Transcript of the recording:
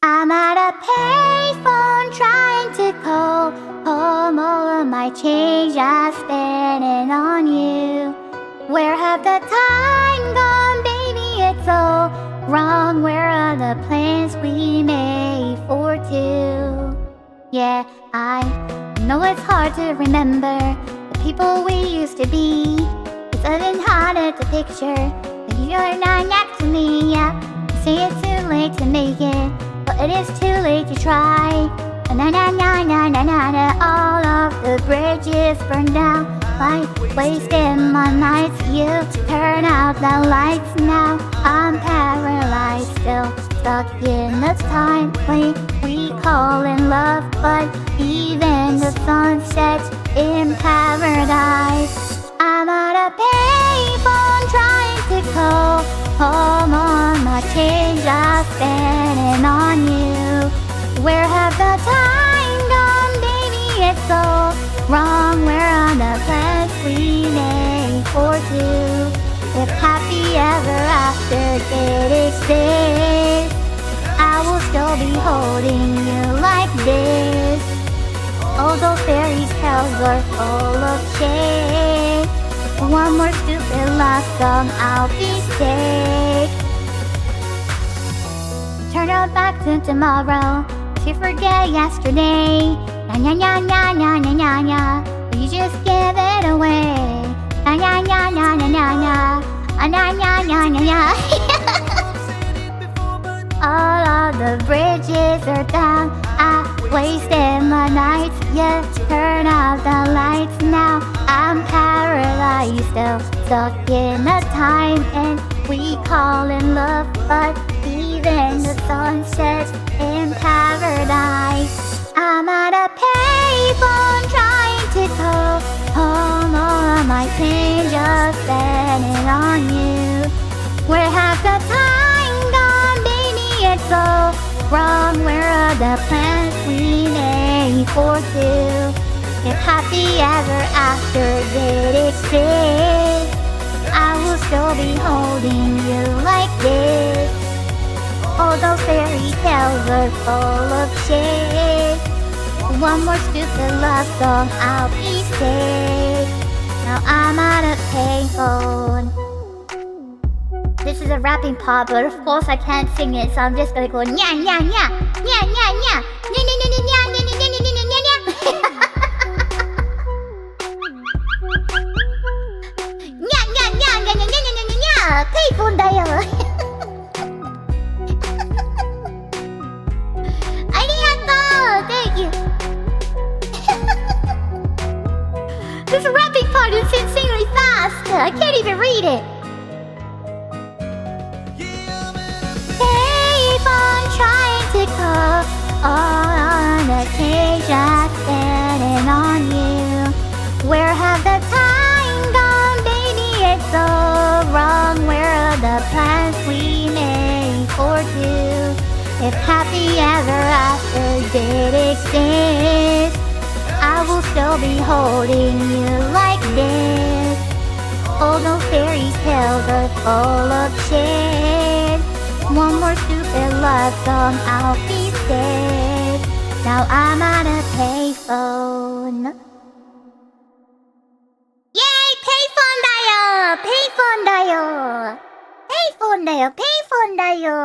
I'm at a payphone trying to call home. All of my change I spent on you. Where have the time gone, baby? It's all wrong. Where are the plans we made for two? Yeah, I know it's hard to remember the people we used to be. It's even harder to picture that you're not next to me. Yeah, you say it's too late to make it, but it is too late to try. Na na na na na na na. All of the bridges burned down. Like wasting my nights. You turn out the lights now. I'm paralyzed, still stuck in the time we call in love. But even the sun sets in paradise. I'm at a payphone trying to call home on my change I spent on you. Where have the time gone, baby? It's all wrong. Where are the plans we made for two? If happy ever after did exist, I will still be holding you like this. All those fairy tales are full of shit. One more stupid love song, I'll be sick. Turn our back to tomorrow to forget yesterday. Na na na na na na na. You just give it away. Na na na na na na na. Na na na na na. All of the bridges are down. I wasted my nights. Yeah, turn out the lights now. I'm paralyzed, still stuck in a time and we call in love. But even the sun sets in paradise. I'm at a payphone trying to call home. All of my pain just spending on you. Where have the time gone, baby? It's all wrong. Where are the plans we made for two? If happy ever after did exist, I will still be holding you like this. All those fairy tales are full of shit. One more stupid love song, I'll be sick. Now I'm at a payphone. This is a rapping part, but of course I can't sing it, so I'm just gonna go nya nya nya nya nya nya nya nya nya nya nya nya nya nya nya nya nya. Nya nya nya nya nya nya nya nya nya nya. Payphone だよ。Thank you. This rapping part is insanely fast. I can't even read it. Payphone trying to call all on the cage I spent on you. Where have the time gone, baby? It's all wrong. Where are the plans we made for two? If happy ever after did exist, I will still be holding you like this. All those fairy tales are full of shit. One more stupid love song, I'll be sick. Now I'm at a payphone. Yay! Payphone だよ! Payphone だよ! Payphone だよ! Payphone だよ!